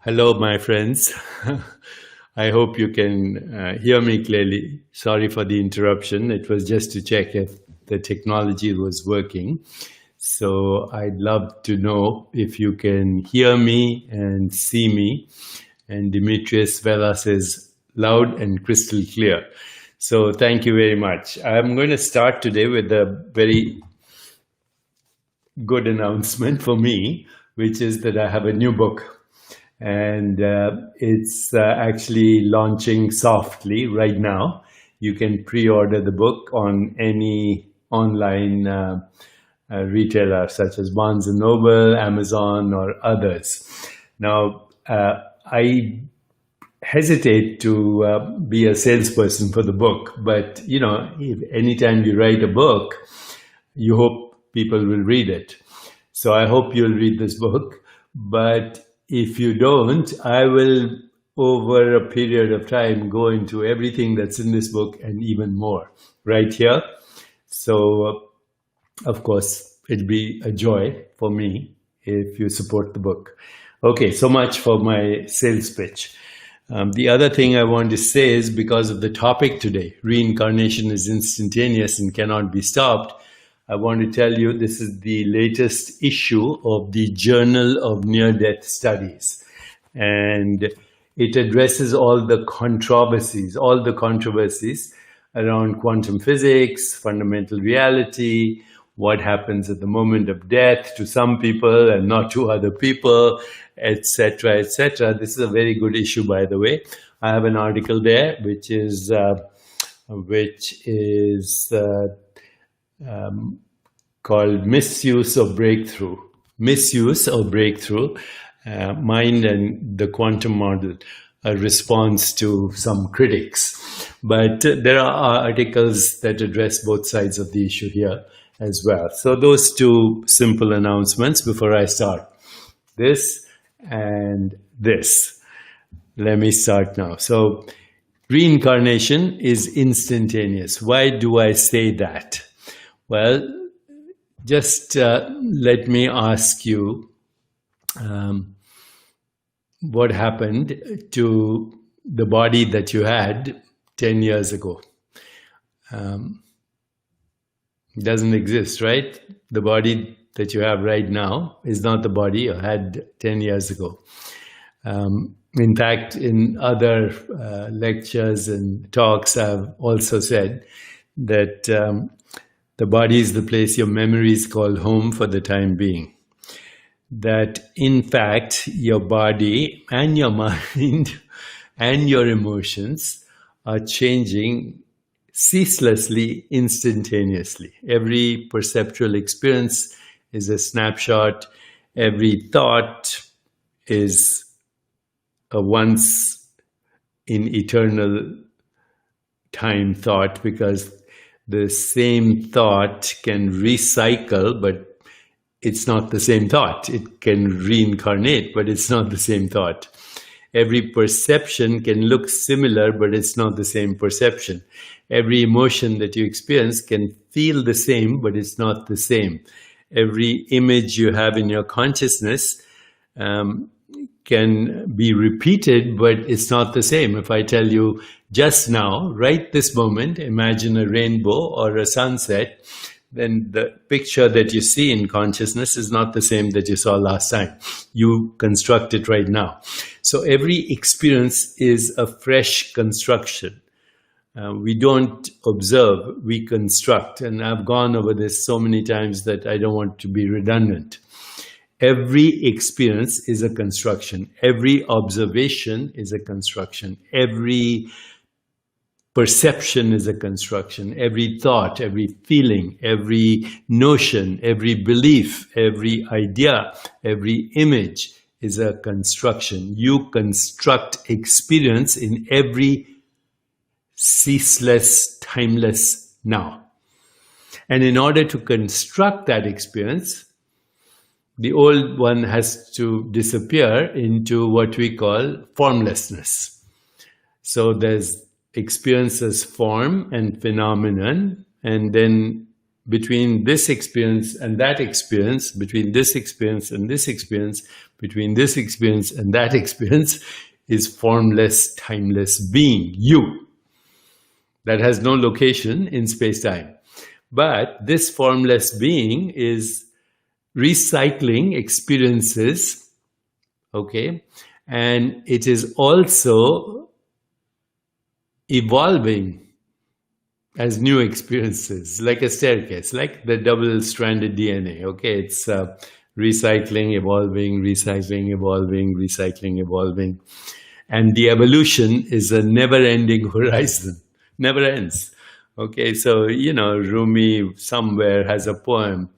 Hello, my friends. I hope you can hear me clearly. Sorry for the interruption. It was just to check if the technology was working. So I'd love to know if you can hear me and see me. And Demetrius Vela says loud and crystal clear. So thank you very much. I'm going to start today with a very good announcement for me, which is that I have a new book. And it's actually launching softly right now. You can pre-order the book on any online retailer such as Barnes& Noble, Amazon, or others. Now, I hesitate to be a salesperson for the book, but if anytime you write a book, you hope people will read it. So I hope you'll read this book, but if you don't, I will, over a period of time, go into everything that's in this book and even more right here. So, of course, it'll be a joy for me if you support the book. Okay, so much for my sales pitch. The other thing I want to say is because of the topic today, reincarnation is instantaneous and cannot be stopped. I want to tell you this is the latest issue of the Journal of Near-Death Studies. And it addresses all the controversies around quantum physics, fundamental reality, what happens at the moment of death to some people and not to other people, etc., etc. This is a very good issue, by the way. I have an article there, which is called Misuse or Breakthrough. Misuse or Breakthrough, Mind and the Quantum Model, a response to some critics. But there are articles that address both sides of the issue here as well. So those two simple announcements before I start. This and this. Let me start now. So reincarnation is instantaneous. Why do I say that? Well, just let me ask you what happened to the body that you had 10 years ago. It doesn't exist, right? The body that you have right now is not the body you had 10 years ago. In fact, in other lectures and talks, I've also said that the body is the place your memories call home for the time being. That in fact, your body and your mind and your emotions are changing ceaselessly, instantaneously. Every perceptual experience is a snapshot. Every thought is a once in eternal time thought, because the same thought can recycle, but it's not the same thought. It can reincarnate, but it's not the same thought. Every perception can look similar, but it's not the same perception. Every emotion that you experience can feel the same, but it's not the same. Every image you have in your consciousness can be repeated, but it's not the same. If I tell you just now, right this moment, imagine a rainbow or a sunset, then the picture that you see in consciousness is not the same that you saw last time. You construct it right now. So every experience is a fresh construction. We don't observe, we construct. And I've gone over this so many times that I don't want to be redundant. Every experience is a construction. Every observation is a construction. Every perception is a construction. Every thought, every feeling, every notion, every belief, every idea, every image is a construction. You construct experience in every ceaseless, timeless now. And in order to construct that experience, the old one has to disappear into what we call formlessness. So there's experience as form and phenomenon, and then between this experience and that experience, between this experience and this experience, between this experience and that experience, is formless, timeless being, you, that has no location in space-time. But this formless being is recycling experiences, okay? And it is also evolving as new experiences, like a staircase, like the double-stranded DNA, okay? It's recycling, evolving, recycling, evolving, recycling, evolving. And the evolution is a never-ending horizon, never ends. Okay, so, you know, Rumi somewhere has a poem.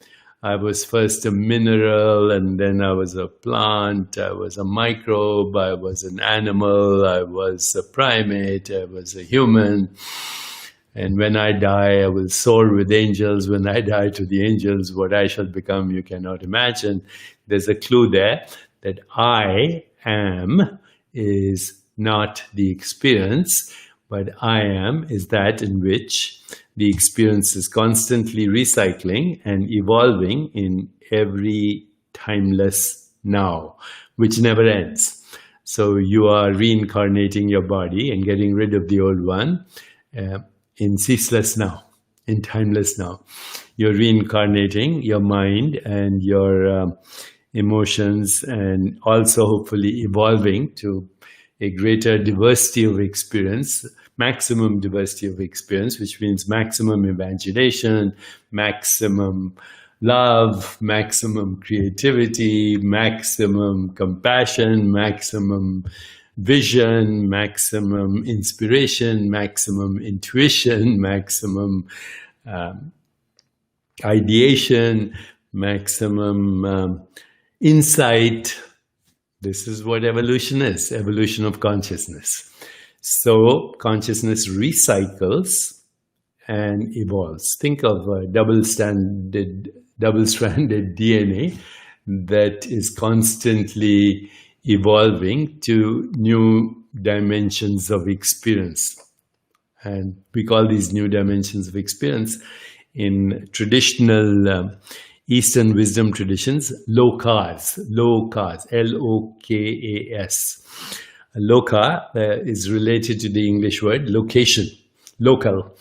I was first a mineral, and then I was a plant, I was a microbe, I was an animal, I was a primate, I was a human. And when I die, I will soar with angels. When I die to the angels, what I shall become, you cannot imagine. There's a clue there that I am is not the experience, but I am is that in which the experience is constantly recycling and evolving in every timeless now, which never ends. So you are reincarnating your body and getting rid of the old one in ceaseless now, in timeless now. You're reincarnating your mind and your emotions, and also hopefully evolving to a greater diversity of experience, maximum diversity of experience, which means maximum imagination, maximum love, maximum creativity, maximum compassion, maximum vision, maximum inspiration, maximum intuition, maximum ideation, maximum insight. This is what evolution is, evolution of consciousness. So consciousness recycles and evolves. Think of a double-stranded DNA that is constantly evolving to new dimensions of experience. And we call these new dimensions of experience in traditional Eastern wisdom traditions, lokas, L-O-K-A-S. Loka is related to the English word location, local.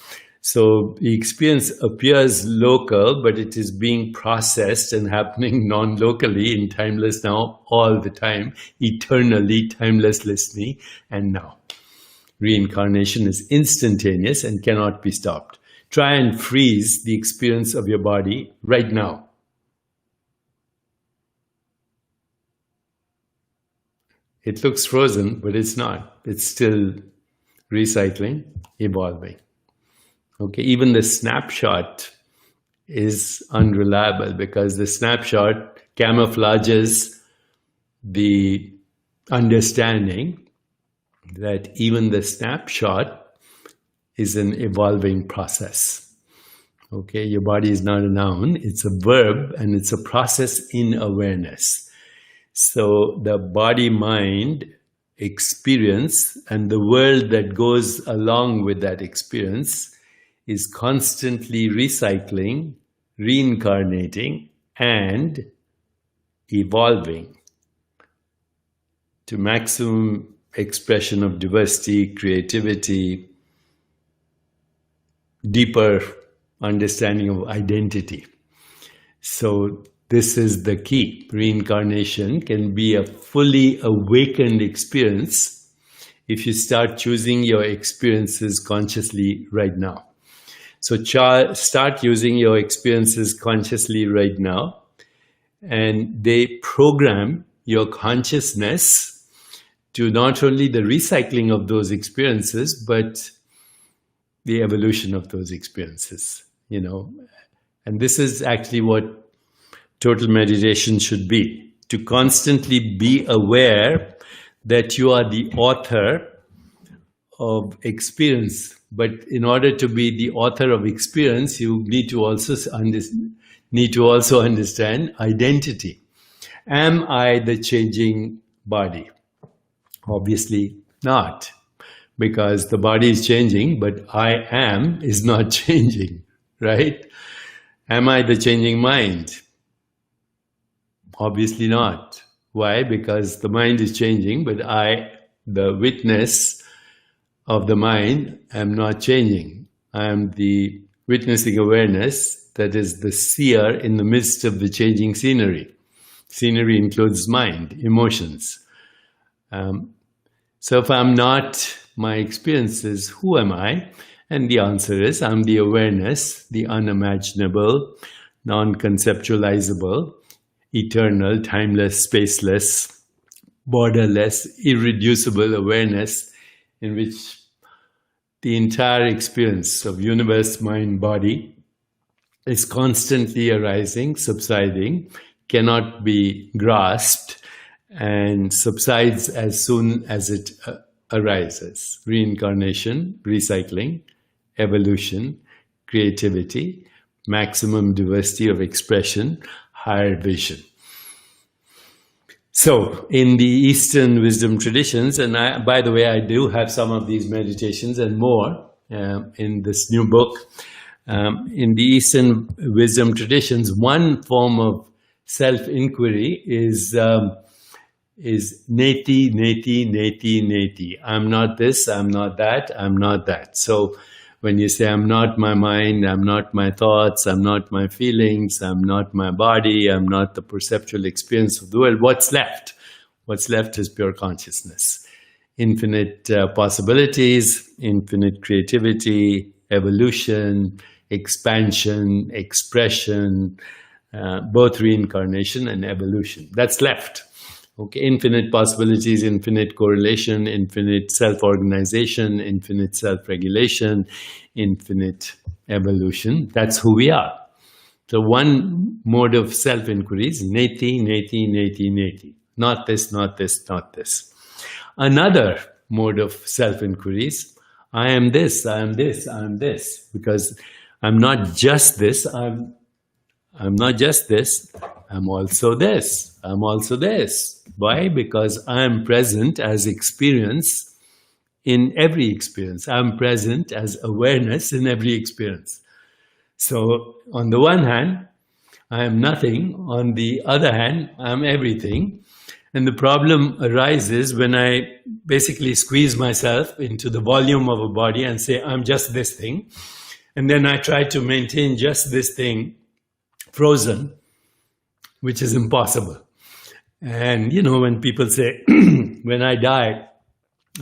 So the experience appears local, but it is being processed and happening non-locally in timeless now, all the time, eternally, timelessly, and now. Reincarnation is instantaneous and cannot be stopped. Try and freeze the experience of your body right now. It looks frozen, but it's not. It's still recycling, evolving. Okay, even the snapshot is unreliable because the snapshot camouflages the understanding that even the snapshot is an evolving process. Okay, your body is not a noun, it's a verb, and it's a process in awareness. So the body-mind experience and the world that goes along with that experience is constantly recycling, reincarnating, and evolving to maximum expression of diversity, creativity, deeper understanding of identity. So this is the key. Reincarnation can be a fully awakened experience if you start choosing your experiences consciously right now. So start using your experiences consciously right now, and they program your consciousness to not only the recycling of those experiences, but the evolution of those experiences, you know. And this is actually what total meditation should be, to constantly be aware that you are the author of experience. But in order to be the author of experience, you need to also understand identity. Am I the changing body? Obviously not, because the body is changing, but I am is not changing, right? Am I the changing mind? Obviously not. Why? Because the mind is changing, but I, the witness of the mind, am not changing. I am the witnessing awareness that is the seer in the midst of the changing scenery. Scenery includes mind, emotions. So if I'm not my experiences, who am I? And the answer is I'm the awareness, the unimaginable, non-conceptualizable, eternal, timeless, spaceless, borderless, irreducible awareness in which the entire experience of universe, mind, body is constantly arising, subsiding, cannot be grasped, and subsides as soon as it arises. Reincarnation, recycling, evolution, creativity, maximum diversity of expression, higher vision. So, in the Eastern wisdom traditions, and by the way, I do have some of these meditations and more in this new book. In the Eastern wisdom traditions, one form of self-inquiry is neti, neti, neti, neti. I'm not this, I'm not that, I'm not that. So when you say, I'm not my mind, I'm not my thoughts, I'm not my feelings, I'm not my body, I'm not the perceptual experience of the world, what's left? What's left is pure consciousness. Infinite possibilities, infinite creativity, evolution, expansion, expression, both reincarnation and evolution. That's left. Okay, infinite possibilities, infinite correlation, infinite self-organization, infinite self-regulation, infinite evolution. That's who we are. So one mode of self-inquiry is neti, neti, neti, neti. Not this, not this, not this. Another mode of self-inquiry is I am this, I am this, I am this. Because I'm not just this, I'm not just this, I'm also this, I'm also this. Why? Because I'm present as experience in every experience. I'm present as awareness in every experience. So on the one hand, I am nothing. On the other hand, I'm everything. And the problem arises when I basically squeeze myself into the volume of a body and say, I'm just this thing. And then I try to maintain just this thing frozen, which is impossible. And, you know, when people say, when I die,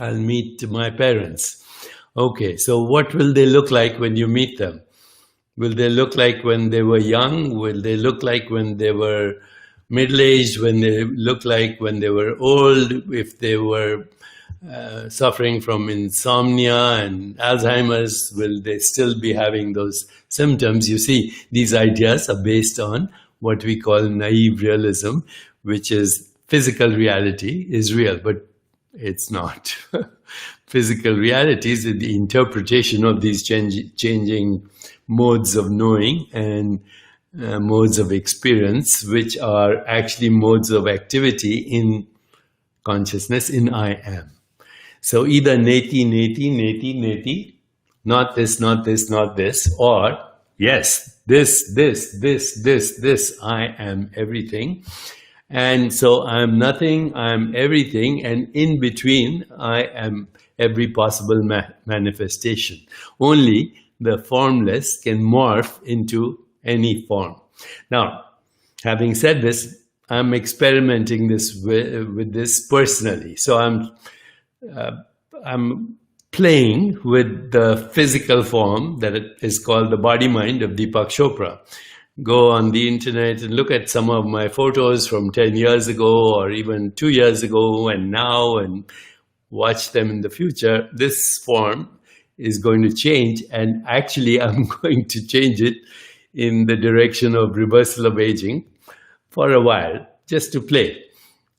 I'll meet my parents. Okay, so what will they look like when you meet them? Will they look like when they were young? Will they look like when they were middle-aged? When they look like when they were old? If they were suffering from insomnia and Alzheimer's, will they still be having those symptoms? You see, these ideas are based on what we call naive realism, which is physical reality is real, but it's not. Physical reality is the interpretation of these changing modes of knowing and modes of experience, which are actually modes of activity in consciousness, in I am. So either neti, neti, neti, neti, not this, not this, not this, or yes, this, I am everything. And so I'm nothing, I'm everything, and in between I am every possible manifestation. Only the formless can morph into any form. Now, having said this, I'm experimenting this with this personally. So I'm playing with the physical form that is called the body mind of Deepak Chopra. Go on the internet and look at some of my photos from 10 years ago or even 2 years ago and now, and watch them in the future. This form is going to change, and actually I'm going to change it in the direction of reversal of aging for a while, just to play.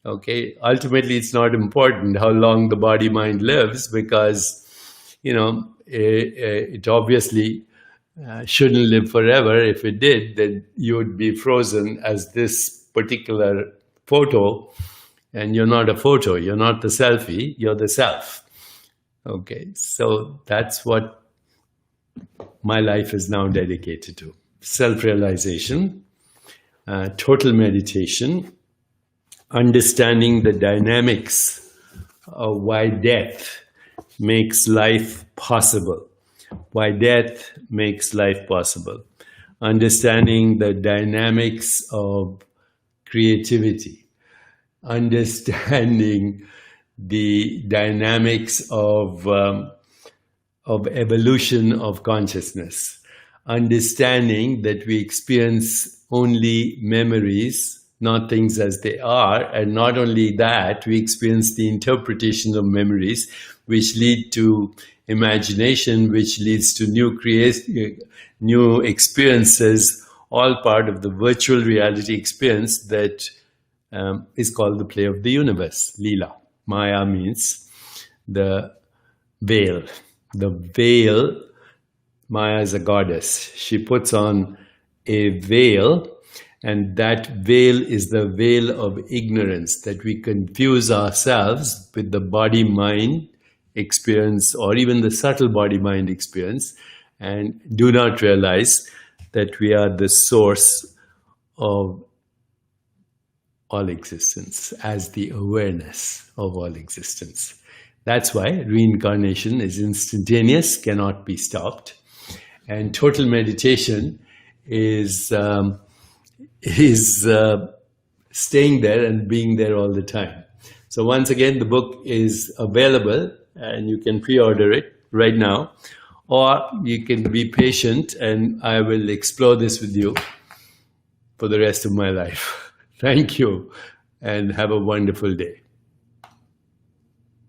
Okay, ultimately it's not important how long the body mind lives, because, you know, it obviously shouldn't live forever. If it did, then you would be frozen as this particular photo, and you're not a photo, you're not the selfie, you're the self. Okay, so that's what my life is now dedicated to. self-realization, total meditation, understanding the dynamics of why death makes life possible, why death makes life possible, understanding the dynamics of creativity, understanding the dynamics of evolution of consciousness, understanding that we experience only memories, not things as they are, and not only that, we experience the interpretation of memories, which lead to imagination, which leads to new experiences, all part of the virtual reality experience that is called the play of the universe, Leela. Maya means the veil. The veil, Maya is a goddess. She puts on a veil, and that veil is the veil of ignorance, that we confuse ourselves with the body-mind experience, or even the subtle body-mind experience, and do not realize that we are the source of all existence, as the awareness of all existence. That's why reincarnation is instantaneous, cannot be stopped, and total meditation is staying there and being there all the time. So once again, the book is available, and you can pre-order it right now, or you can be patient, and I will explore this with you for the rest of my life. Thank you, and have a wonderful day.